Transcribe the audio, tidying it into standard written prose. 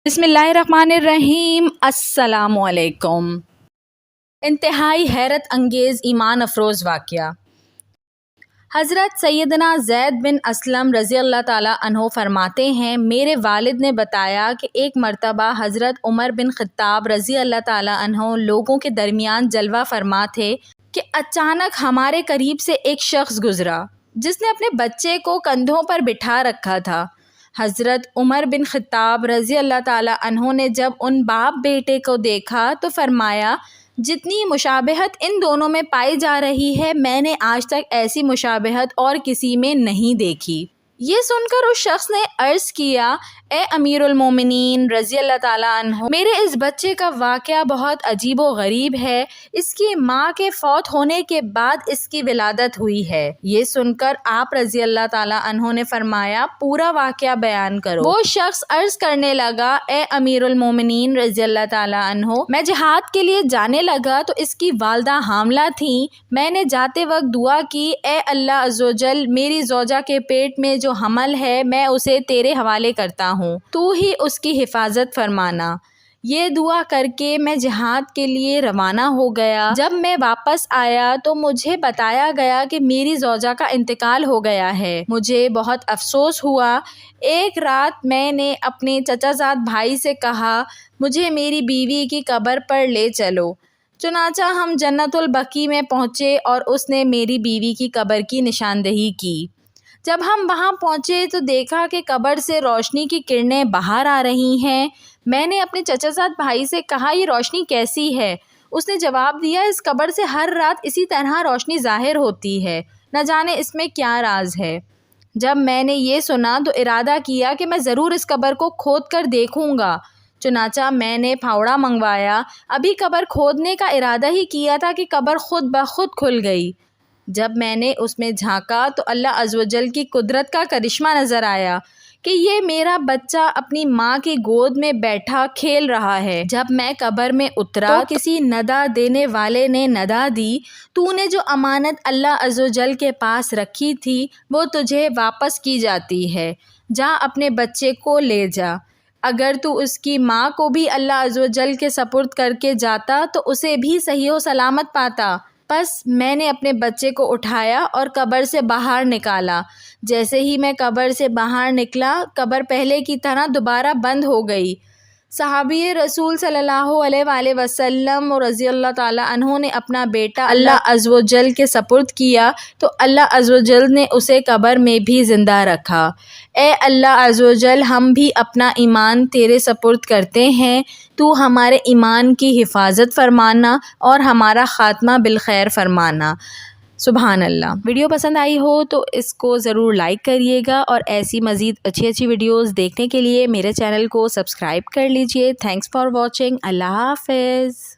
بسم اللہ الرحمن الرحیم۔ السلام علیکم۔ انتہائی حیرت انگیز ایمان افروز واقعہ۔ حضرت سیدنا زید بن اسلم رضی اللہ تعالیٰ عنہ فرماتے ہیں، میرے والد نے بتایا کہ ایک مرتبہ حضرت عمر بن خطاب رضی اللہ تعالیٰ عنہ لوگوں کے درمیان جلوہ فرما تھے کہ اچانک ہمارے قریب سے ایک شخص گزرا جس نے اپنے بچے کو کندھوں پر بٹھا رکھا تھا۔ حضرت عمر بن خطاب رضی اللہ تعالیٰ عنہ نے جب ان باپ بیٹے کو دیکھا تو فرمایا، جتنی مشابہت ان دونوں میں پائی جا رہی ہے میں نے آج تک ایسی مشابہت اور کسی میں نہیں دیکھی۔ یہ سن کر اس شخص نے عرض کیا، اے امیر المومنین رضی اللہ تعالیٰ عنہ، میرے اس بچے کا واقعہ بہت عجیب و غریب ہے۔ اس کی ماں کے فوت ہونے کے بعد اس کی ولادت ہوئی ہے۔ یہ سن کر آپ رضی اللہ تعالیٰ عنہ نے فرمایا، پورا واقعہ بیان کرو۔ وہ شخص عرض کرنے لگا، اے امیر المومنین رضی اللہ تعالیٰ عنہ، میں جہاد کے لیے جانے لگا تو اس کی والدہ حاملہ تھیں۔ میں نے جاتے وقت دعا کی، اے اللہ عز و جل، میری زوجہ کے پیٹ میں جو حمل ہے میں اسے تیرے حوالے کرتا ہوں، تو ہی اس کی حفاظت فرمانا۔ یہ دعا کر کے میں جہاد کے لیے روانہ ہو گیا۔ جب میں واپس آیا تو مجھے بتایا گیا کہ میری زوجہ کا انتقال ہو گیا ہے۔ مجھے بہت افسوس ہوا۔ ایک رات میں نے اپنے چچا زاد بھائی سے کہا، مجھے میری بیوی کی قبر پر لے چلو۔ چنانچہ ہم جنت البقیع میں پہنچے اور اس نے میری بیوی کی قبر کی نشاندہی کی۔ جب ہم وہاں پہنچے تو دیکھا کہ قبر سے روشنی کی کرنیں باہر آ رہی ہیں۔ میں نے اپنے چچا زاد بھائی سے کہا، یہ روشنی کیسی ہے؟ اس نے جواب دیا، اس قبر سے ہر رات اسی طرح روشنی ظاہر ہوتی ہے، نہ جانے اس میں کیا راز ہے۔ جب میں نے یہ سنا تو ارادہ کیا کہ میں ضرور اس قبر کو کھود کر دیکھوں گا۔ چنانچہ میں نے پھاوڑا منگوایا۔ ابھی قبر کھودنے کا ارادہ ہی کیا تھا کہ قبر خود بخود کھل گئی۔ جب میں نے اس میں جھانکا تو اللہ عز و جل کی قدرت کا کرشمہ نظر آیا کہ یہ میرا بچہ اپنی ماں کی گود میں بیٹھا کھیل رہا ہے۔ جب میں قبر میں اترا تو کسی ندا دینے والے نے ندا دی، تو نے جو امانت اللہ عز و جل کے پاس رکھی تھی وہ تجھے واپس کی جاتی ہے، جا اپنے بچے کو لے جا۔ اگر تو اس کی ماں کو بھی اللہ عز و جل کے سپرد کر کے جاتا تو اسے بھی صحیح و سلامت پاتا۔ پس میں نے اپنے بچے کو اٹھایا اور قبر سے باہر نکالا۔ جیسے ہی میں قبر سے باہر نکلا، قبر پہلے کی طرح دوبارہ بند ہو گئی۔ صحابی رسول صلی اللہ علیہ وآلہ وسلم رضی اللہ تعالیٰ عنہ نے اپنا بیٹا اللہ عز و جل کے سپرد کیا تو اللہ عز و جل نے اسے قبر میں بھی زندہ رکھا۔ اے اللہ عز و جل، ہم بھی اپنا ایمان تیرے سپرد کرتے ہیں، تو ہمارے ایمان کی حفاظت فرمانا اور ہمارا خاتمہ بالخیر فرمانا۔ سبحان اللہ۔ ویڈیو پسند آئی ہو تو اس کو ضرور لائک کریے گا، اور ایسی مزید اچھی ویڈیوز دیکھنے کے لیے میرے چینل کو سبسکرائب کر لیجئے۔ Thanks for watching. اللہ حافظ۔